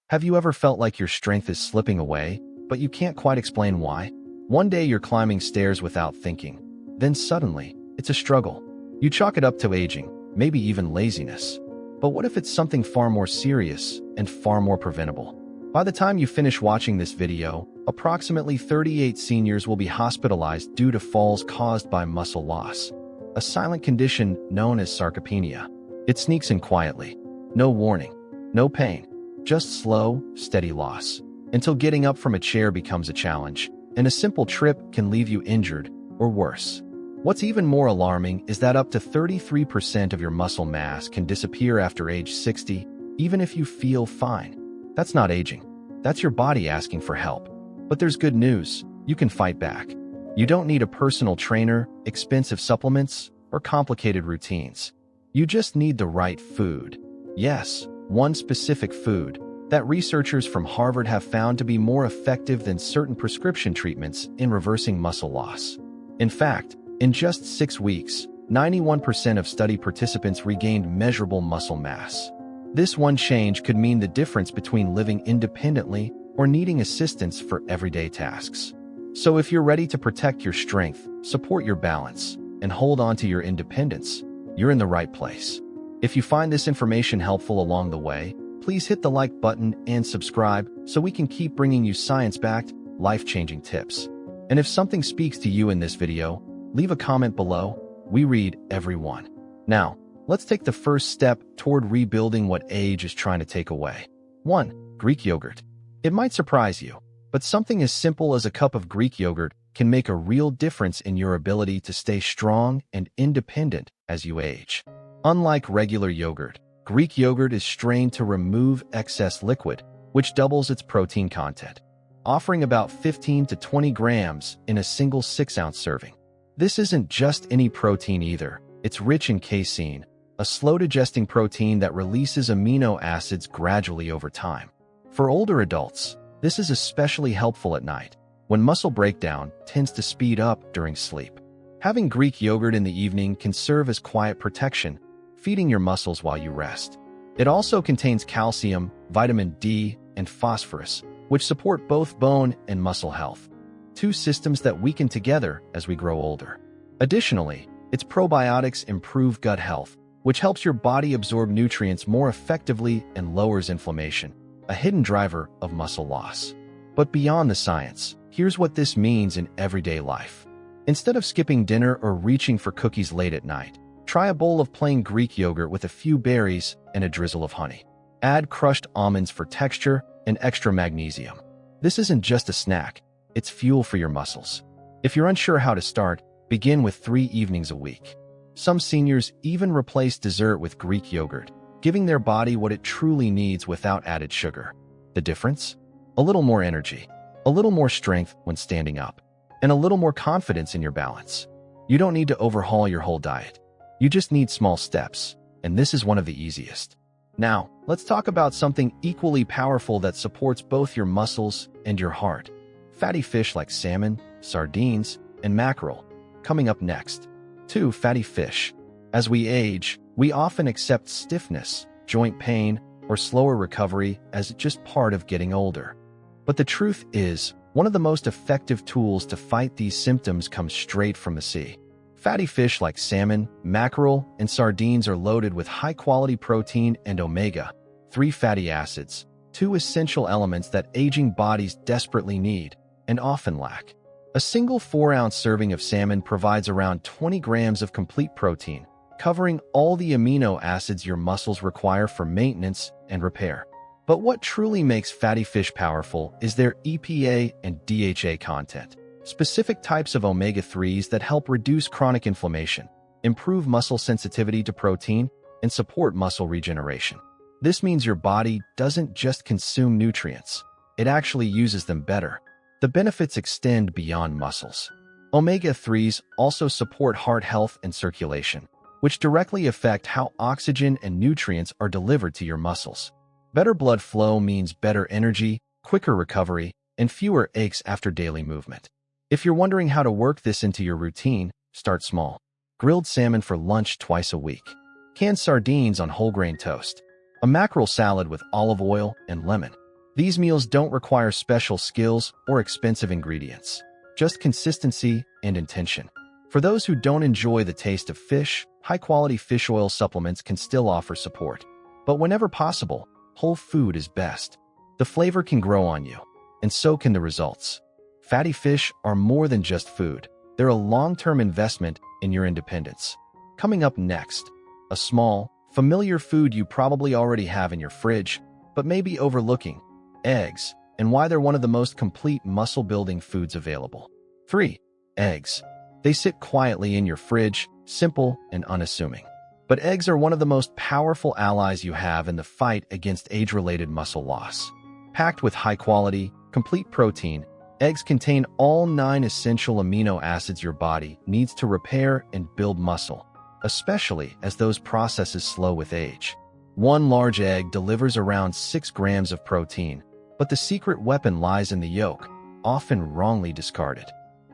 Have you ever felt like your strength is slipping away, but you can't quite explain why? One day you're climbing stairs without thinking. Then suddenly, it's a struggle. You chalk it up to aging, maybe even laziness. But what if it's something far more serious and far more preventable? By the time you finish watching this video, approximately 38 seniors will be hospitalized due to falls caused by muscle loss, a silent condition known as sarcopenia. It sneaks in quietly. No warning, no pain, just slow, steady loss, until getting up from a chair becomes a challenge, and a simple trip can leave you injured or worse. What's even more alarming is that up to 33% of your muscle mass can disappear after age 60, even if you feel fine. That's not aging. That's your body asking for help. But there's good news. You can fight back. You don't need a personal trainer, expensive supplements, or complicated routines. You just need the right food. Yes, one specific food that researchers from Harvard have found to be more effective than certain prescription treatments in reversing muscle loss. In fact, in just 6 weeks, 91% of study participants regained measurable muscle mass. This one change could mean the difference between living independently or needing assistance for everyday tasks. So if you're ready to protect your strength, support your balance, and hold on to your independence, you're in the right place. If you find this information helpful along the way, please hit the like button and subscribe so we can keep bringing you science-backed, life-changing tips. And if something speaks to you in this video, leave a comment below. We read every one. Now, let's take the first step toward rebuilding what age is trying to take away. 1. Greek yogurt. It might surprise you, but something as simple as a cup of Greek yogurt can make a real difference in your ability to stay strong and independent as you age. Unlike regular yogurt, Greek yogurt is strained to remove excess liquid, which doubles its protein content, offering about 15 to 20 grams in a single 6-ounce serving. This isn't just any protein either. It's rich in casein, a slow-digesting protein that releases amino acids gradually over time. For older adults, this is especially helpful at night, when muscle breakdown tends to speed up during sleep. Having Greek yogurt in the evening can serve as quiet protection, feeding your muscles while you rest. It also contains calcium, vitamin D, and phosphorus, which support both bone and muscle health, two systems that weaken together as we grow older. Additionally, its probiotics improve gut health, which helps your body absorb nutrients more effectively and lowers inflammation, a hidden driver of muscle loss. But beyond the science, here's what this means in everyday life. Instead of skipping dinner or reaching for cookies late at night, try a bowl of plain Greek yogurt with a few berries and a drizzle of honey. Add crushed almonds for texture and extra magnesium. This isn't just a snack, it's fuel for your muscles. If you're unsure how to start, begin with 3 evenings a week. Some seniors even replace dessert with Greek yogurt, giving their body what it truly needs without added sugar. The difference? A little more energy, a little more strength when standing up, and a little more confidence in your balance. You don't need to overhaul your whole diet. You just need small steps, and this is one of the easiest. Now, let's talk about something equally powerful that supports both your muscles and your heart. Fatty fish like salmon, sardines, and mackerel. Coming up next. 2. Fatty fish. As we age, we often accept stiffness, joint pain, or slower recovery as just part of getting older. But the truth is, one of the most effective tools to fight these symptoms comes straight from the sea. Fatty fish like salmon, mackerel, and sardines are loaded with high-quality protein and omega-3 fatty acids, 2 essential elements that aging bodies desperately need and often lack. A single 4-ounce serving of salmon provides around 20 grams of complete protein, covering all the amino acids your muscles require for maintenance and repair. But what truly makes fatty fish powerful is their EPA and DHA content, specific types of omega-3s that help reduce chronic inflammation, improve muscle sensitivity to protein, and support muscle regeneration. This means your body doesn't just consume nutrients, it actually uses them better. The benefits extend beyond muscles. Omega-3s also support heart health and circulation, which directly affect how oxygen and nutrients are delivered to your muscles. Better blood flow means better energy, quicker recovery, and fewer aches after daily movement. If you're wondering how to work this into your routine, start small. Grilled salmon for lunch twice a week. Canned sardines on whole grain toast. A mackerel salad with olive oil and lemon. These meals don't require special skills or expensive ingredients, just consistency and intention. For those who don't enjoy the taste of fish, high-quality fish oil supplements can still offer support. But whenever possible, whole food is best. The flavor can grow on you, and so can the results. Fatty fish are more than just food. They're a long-term investment in your independence. Coming up next, a small, familiar food you probably already have in your fridge, but may be overlooking: eggs, and why they're one of the most complete muscle-building foods available. 3. Eggs. They sit quietly in your fridge, simple and unassuming. But eggs are one of the most powerful allies you have in the fight against age-related muscle loss. Packed with high-quality, complete protein, eggs contain all 9 essential amino acids your body needs to repair and build muscle, especially as those processes slow with age. One large egg delivers around 6 grams of protein, but the secret weapon lies in the yolk, often wrongly discarded.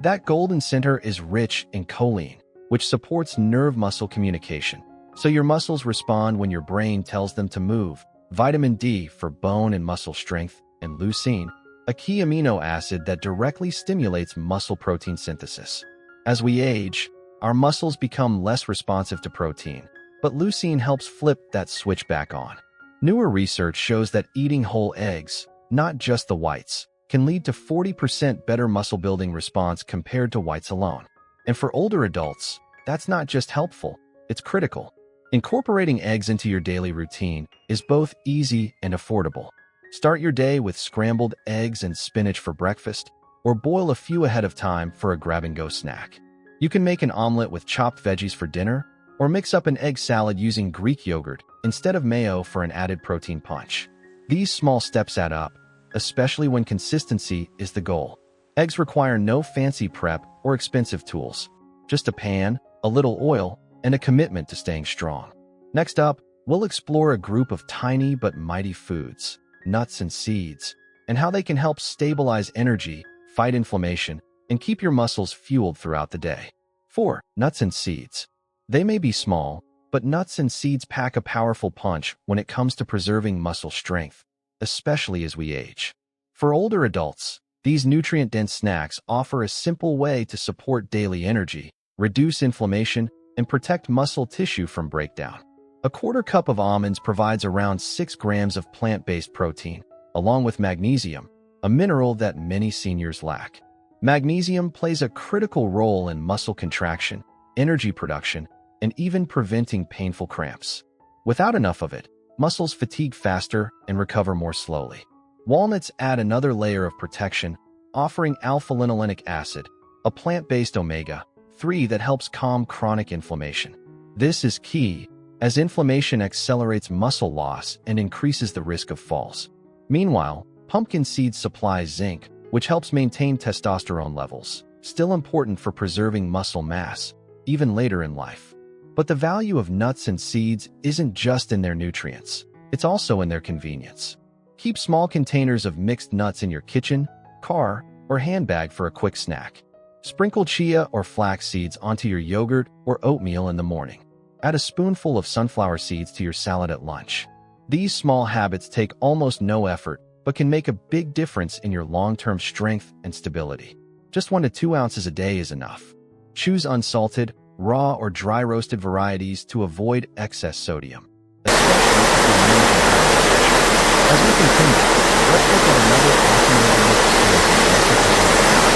That golden center is rich in choline, which supports nerve-muscle communication, so your muscles respond when your brain tells them to move. Vitamin D for bone and muscle strength, and leucine, a key amino acid that directly stimulates muscle protein synthesis. As we age, our muscles become less responsive to protein, but leucine helps flip that switch back on. Newer research shows that eating whole eggs, not just the whites, can lead to 40% better muscle-building response compared to whites alone. And for older adults, that's not just helpful, it's critical. Incorporating eggs into your daily routine is both easy and affordable. Start your day with scrambled eggs and spinach for breakfast, or boil a few ahead of time for a grab-and-go snack. You can make an omelet with chopped veggies for dinner, or mix up an egg salad using Greek yogurt instead of mayo for an added protein punch. These small steps add up, especially when consistency is the goal. Eggs require no fancy prep or expensive tools, just a pan, a little oil, and a commitment to staying strong. Next up, we'll explore a group of tiny but mighty foods, nuts and seeds, and how they can help stabilize energy, fight inflammation, and keep your muscles fueled throughout the day. 4. Nuts and seeds. They may be small, but nuts and seeds pack a powerful punch when it comes to preserving muscle strength, especially as we age. For older adults, these nutrient-dense snacks offer a simple way to support daily energy, reduce inflammation, and protect muscle tissue from breakdown. A quarter cup of almonds provides around 6 grams of plant-based protein, along with magnesium, a mineral that many seniors lack. Magnesium plays a critical role in muscle contraction, energy production, and even preventing painful cramps. Without enough of it, muscles fatigue faster and recover more slowly. Walnuts add another layer of protection, offering alpha-linolenic acid, a plant-based omega-3 that helps calm chronic inflammation. This is key, as inflammation accelerates muscle loss and increases the risk of falls. Meanwhile, pumpkin seeds supply zinc, which helps maintain testosterone levels, still important for preserving muscle mass, even later in life. But the value of nuts and seeds isn't just in their nutrients, it's also in their convenience. Keep small containers of mixed nuts in your kitchen, car, or handbag for a quick snack. Sprinkle chia or flax seeds onto your yogurt or oatmeal in the morning. Add a spoonful of sunflower seeds to your salad at lunch. These small habits take almost no effort, but can make a big difference in your long-term strength and stability. Just 1 to 2 ounces a day is enough. Choose unsalted, raw, or dry roasted varieties to avoid excess sodium, especially if you're managing high blood pressure. As we continue, let's look at another often overlooked source of muscle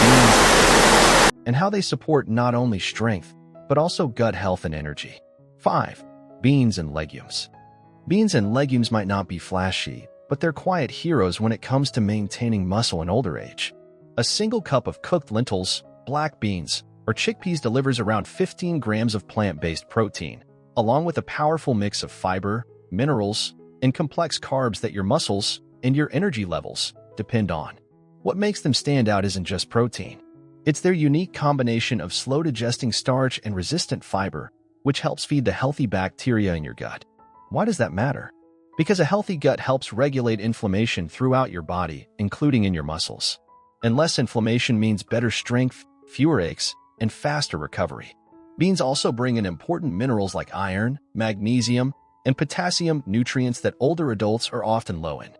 beans and how they support not only strength, but also gut health and energy. 5. Beans and legumes. Beans and legumes might not be flashy, but they're quiet heroes when it comes to maintaining muscle in older age. A single cup of cooked lentils, black beans, or chickpeas delivers around 15 grams of plant-based protein, along with a powerful mix of fiber, minerals, and complex carbs that your muscles and your energy levels depend on. What makes them stand out isn't just protein. It's their unique combination of slow-digesting starch and resistant fiber, which helps feed the healthy bacteria in your gut. Why does that matter? Because a healthy gut helps regulate inflammation throughout your body, including in your muscles. And less inflammation means better strength, fewer aches, and faster recovery. Beans also bring in important minerals like iron, magnesium, and potassium, nutrients that older adults are often low in.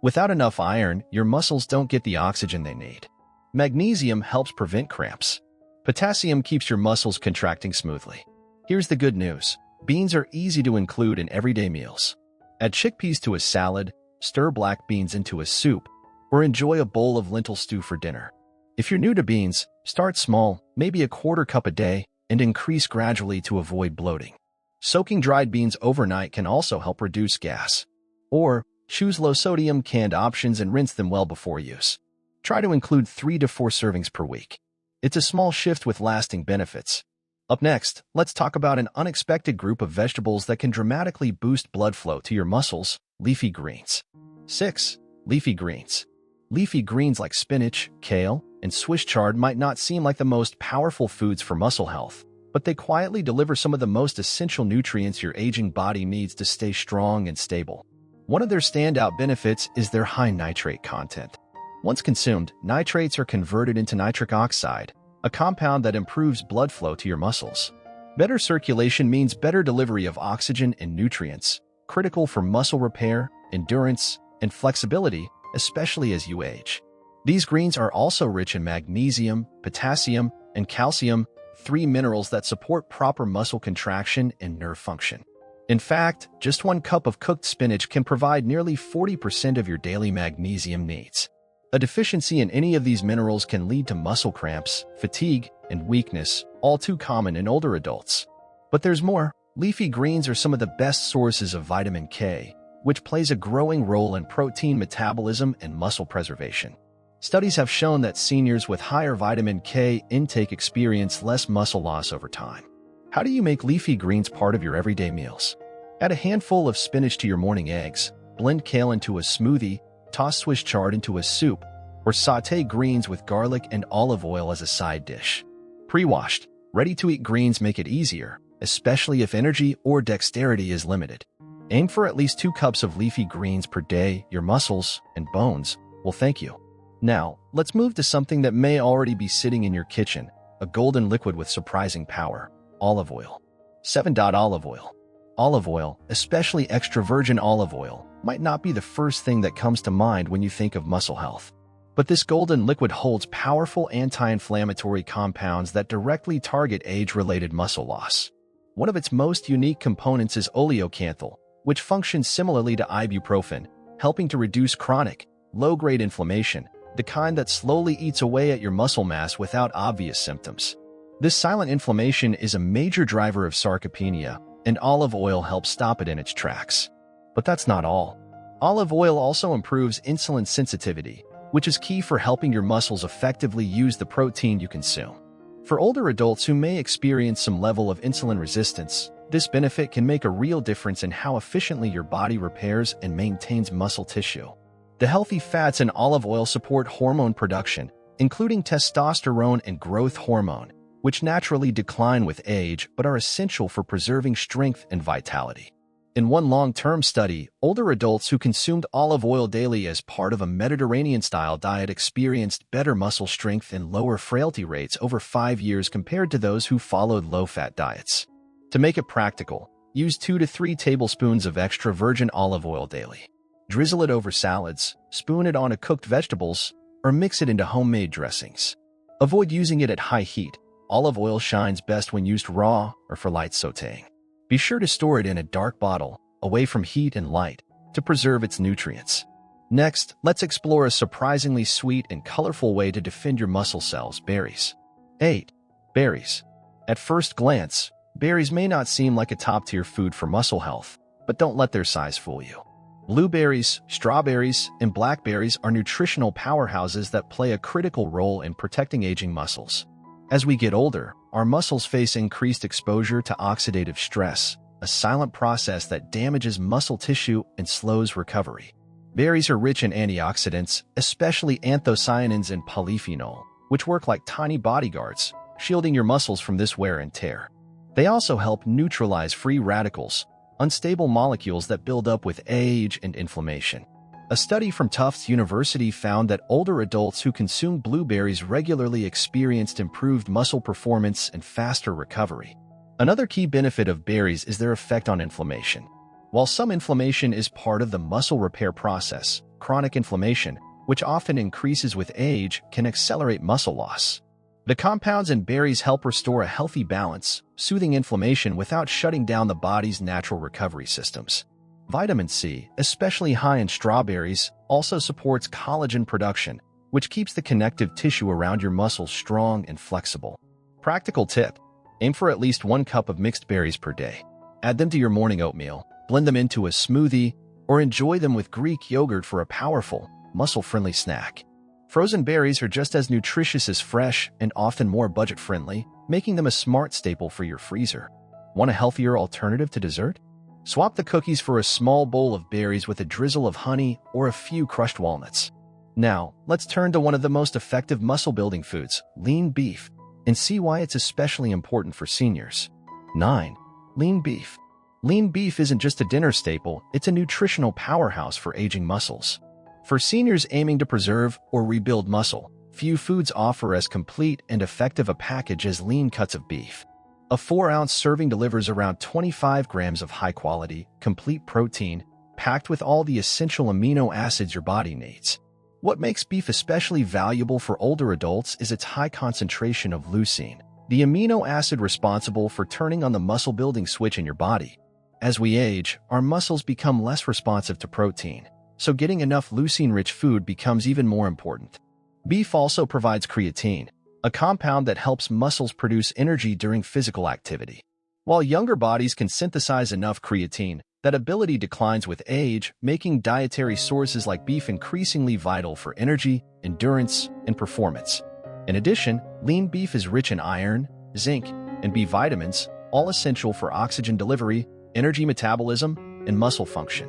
Without enough iron, your muscles don't get the oxygen they need. Magnesium helps prevent cramps. Potassium keeps your muscles contracting smoothly. Here's the good news. Beans are easy to include in everyday meals. Add chickpeas to a salad, stir black beans into a soup, or enjoy a bowl of lentil stew for dinner. If you're new to beans, start small, maybe a quarter cup a day, and increase gradually to avoid bloating. Soaking dried beans overnight can also help reduce gas. Or, choose low-sodium canned options and rinse them well before use. Try to include 3 to 4 servings per week. It's a small shift with lasting benefits. Up next, let's talk about an unexpected group of vegetables that can dramatically boost blood flow to your muscles: leafy greens. 6. Leafy greens. Leafy greens like spinach, kale, and Swiss chard might not seem like the most powerful foods for muscle health, but they quietly deliver some of the most essential nutrients your aging body needs to stay strong and stable. One of their standout benefits is their high nitrate content. Once consumed, nitrates are converted into nitric oxide, a compound that improves blood flow to your muscles. Better circulation means better delivery of oxygen and nutrients, critical for muscle repair, endurance, and flexibility, especially as you age. These greens are also rich in magnesium, potassium, and calcium, 3 minerals that support proper muscle contraction and nerve function. In fact, just 1 cup of cooked spinach can provide nearly 40% of your daily magnesium needs. A deficiency in any of these minerals can lead to muscle cramps, fatigue, and weakness, all too common in older adults. But there's more. Leafy greens are some of the best sources of vitamin K, which plays a growing role in protein metabolism and muscle preservation. Studies have shown that seniors with higher vitamin K intake experience less muscle loss over time. How do you make leafy greens part of your everyday meals? Add a handful of spinach to your morning eggs, blend kale into a smoothie, toss Swiss chard into a soup, or sauté greens with garlic and olive oil as a side dish. Pre-washed, ready-to-eat greens make it easier, especially if energy or dexterity is limited. Aim for at least 2 cups of leafy greens per day. Your muscles and bones will thank you. Now, let's move to something that may already be sitting in your kitchen, a golden liquid with surprising power: olive oil. 7. Olive oil. Olive oil, especially extra virgin olive oil, might not be the first thing that comes to mind when you think of muscle health. But this golden liquid holds powerful anti-inflammatory compounds that directly target age-related muscle loss. One of its most unique components is oleocanthal, which functions similarly to ibuprofen, helping to reduce chronic, low-grade inflammation, the kind that slowly eats away at your muscle mass without obvious symptoms. This silent inflammation is a major driver of sarcopenia, and olive oil helps stop it in its tracks. But that's not all. Olive oil also improves insulin sensitivity, which is key for helping your muscles effectively use the protein you consume. For older adults who may experience some level of insulin resistance, this benefit can make a real difference in how efficiently your body repairs and maintains muscle tissue. The healthy fats in olive oil support hormone production, including testosterone and growth hormone, which naturally decline with age but are essential for preserving strength and vitality. In one long-term study, older adults who consumed olive oil daily as part of a Mediterranean-style diet experienced better muscle strength and lower frailty rates over 5 years compared to those who followed low-fat diets. To make it practical, use 2 to 3 tablespoons of extra virgin olive oil daily. Drizzle it over salads, spoon it onto cooked vegetables, or mix it into homemade dressings. Avoid using it at high heat. Olive oil shines best when used raw or for light sautéing. Be sure to store it in a dark bottle, away from heat and light, to preserve its nutrients. Next, let's explore a surprisingly sweet and colorful way to defend your muscle cells: berries. 8. Berries. At first glance, berries may not seem like a top-tier food for muscle health, but don't let their size fool you. Blueberries, strawberries, and blackberries are nutritional powerhouses that play a critical role in protecting aging muscles. As we get older, our muscles face increased exposure to oxidative stress, a silent process that damages muscle tissue and slows recovery. Berries are rich in antioxidants, especially anthocyanins and polyphenol, which work like tiny bodyguards, shielding your muscles from this wear and tear. They also help neutralize free radicals, unstable molecules that build up with age and inflammation. A study from Tufts University found that older adults who consumed blueberries regularly experienced improved muscle performance and faster recovery. Another key benefit of berries is their effect on inflammation. While some inflammation is part of the muscle repair process, chronic inflammation, which often increases with age, can accelerate muscle loss. The compounds in berries help restore a healthy balance, soothing inflammation without shutting down the body's natural recovery systems. Vitamin C, especially high in strawberries, also supports collagen production, which keeps the connective tissue around your muscles strong and flexible. Practical tip: aim for at least 1 cup of mixed berries per day. Add them to your morning oatmeal, blend them into a smoothie, or enjoy them with Greek yogurt for a powerful, muscle-friendly snack. Frozen berries are just as nutritious as fresh and often more budget-friendly, making them a smart staple for your freezer. Want a healthier alternative to dessert? Swap the cookies for a small bowl of berries with a drizzle of honey or a few crushed walnuts. Now, let's turn to one of the most effective muscle-building foods, lean beef, and see why it's especially important for seniors. 9. Lean beef. Lean beef isn't just a dinner staple, it's a nutritional powerhouse for aging muscles. For seniors aiming to preserve or rebuild muscle, few foods offer as complete and effective a package as lean cuts of beef. A 4-ounce serving delivers around 25 grams of high-quality, complete protein, packed with all the essential amino acids your body needs. What makes beef especially valuable for older adults is its high concentration of leucine, the amino acid responsible for turning on the muscle-building switch in your body. As we age, our muscles become less responsive to protein, so getting enough leucine-rich food becomes even more important. Beef also provides creatine, a compound that helps muscles produce energy during physical activity. While younger bodies can synthesize enough creatine, that ability declines with age, making dietary sources like beef increasingly vital for energy, endurance, and performance. In addition, lean beef is rich in iron, zinc, and B vitamins, all essential for oxygen delivery, energy metabolism, and muscle function.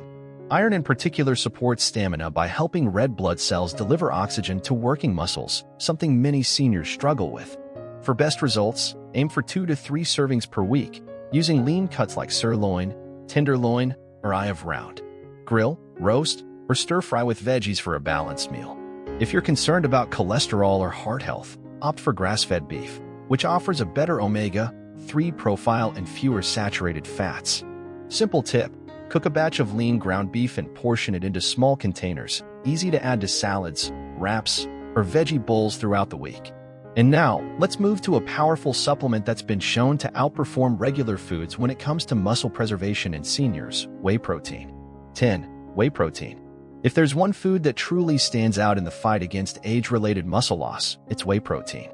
Iron in particular supports stamina by helping red blood cells deliver oxygen to working muscles, something many seniors struggle with. For best results, aim for 2 to 3 servings per week, using lean cuts like sirloin, tenderloin, or eye of round. Grill, roast, or stir-fry with veggies for a balanced meal. If you're concerned about cholesterol or heart health, opt for grass-fed beef, which offers a better omega-3 profile and fewer saturated fats. Simple tip: cook a batch of lean ground beef and portion it into small containers, easy to add to salads, wraps, or veggie bowls throughout the week. And now, let's move to a powerful supplement that's been shown to outperform regular foods when it comes to muscle preservation in seniors: whey protein. 10. Whey protein. If there's one food that truly stands out in the fight against age-related muscle loss, it's whey protein.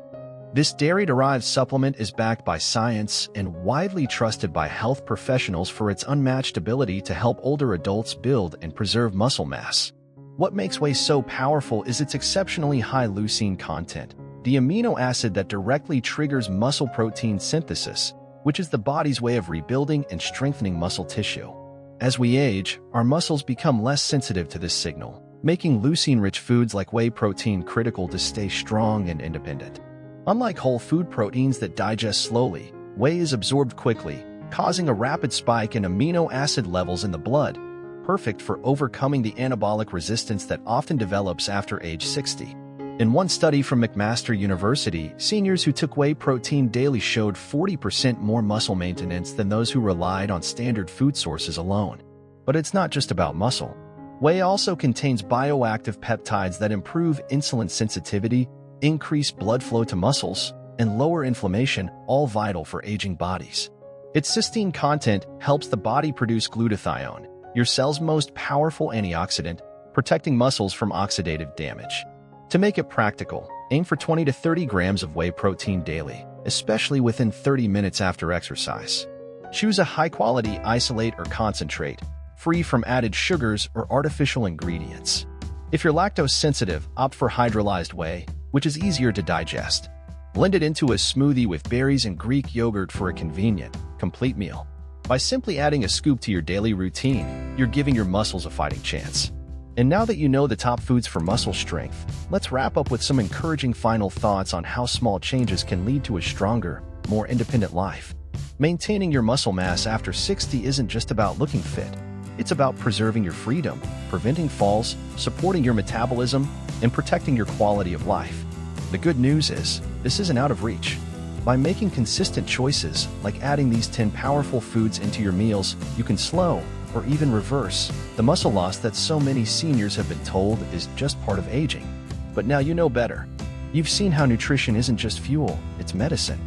This dairy-derived supplement is backed by science and widely trusted by health professionals for its unmatched ability to help older adults build and preserve muscle mass. What makes whey so powerful is its exceptionally high leucine content, the amino acid that directly triggers muscle protein synthesis, which is the body's way of rebuilding and strengthening muscle tissue. As we age, our muscles become less sensitive to this signal, making leucine-rich foods like whey protein critical to stay strong and independent. Unlike whole food proteins that digest slowly, whey is absorbed quickly, causing a rapid spike in amino acid levels in the blood, perfect for overcoming the anabolic resistance that often develops after age 60. In one study from McMaster University, seniors who took whey protein daily showed 40% more muscle maintenance than those who relied on standard food sources alone. But it's not just about muscle. Whey also contains bioactive peptides that improve insulin sensitivity, increase blood flow to muscles, and lower inflammation, all vital for aging bodies. Its cysteine content helps the body produce glutathione, your cell's most powerful antioxidant, protecting muscles from oxidative damage. To make it practical, aim for 20 to 30 grams of whey protein daily, especially within 30 minutes after exercise. Choose a high-quality isolate or concentrate, free from added sugars or artificial ingredients. If you're lactose sensitive, opt for hydrolyzed whey, which is easier to digest. Blend it into a smoothie with berries and Greek yogurt for a convenient, complete meal. By simply adding a scoop to your daily routine, you're giving your muscles a fighting chance. And now that you know the top foods for muscle strength, let's wrap up with some encouraging final thoughts on how small changes can lead to a stronger, more independent life. Maintaining your muscle mass after 60 isn't just about looking fit. It's about preserving your freedom, preventing falls, supporting your metabolism, and protecting your quality of life. The good news is, this isn't out of reach. By making consistent choices, like adding these 10 powerful foods into your meals, you can slow, or even reverse the muscle loss that so many seniors have been told is just part of aging. But now you know better. You've seen how nutrition isn't just fuel, it's medicine.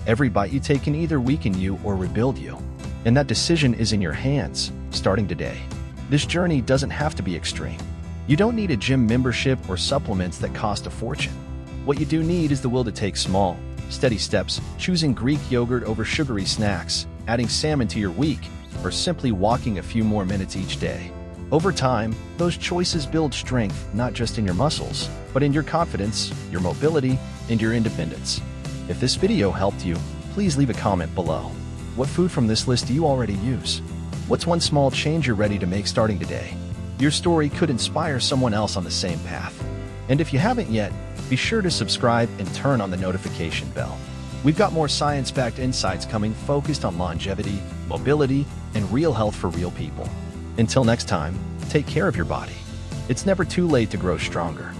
Every bite you take can either weaken you or rebuild you. And that decision is in your hands, starting today. This journey doesn't have to be extreme. You don't need a gym membership or supplements that cost a fortune. What you do need is the will to take small, steady steps, choosing Greek yogurt over sugary snacks, adding salmon to your week, or simply walking a few more minutes each day. Over time, those choices build strength not just in your muscles, but in your confidence, your mobility, and your independence. If this video helped you, please leave a comment below. What food from this list do you already use? What's one small change you're ready to make starting today? Your story could inspire someone else on the same path. And if you haven't yet, be sure to subscribe and turn on the notification bell. We've got more science-backed insights coming focused on longevity, mobility, and real health for real people. Until next time, take care of your body. It's never too late to grow stronger.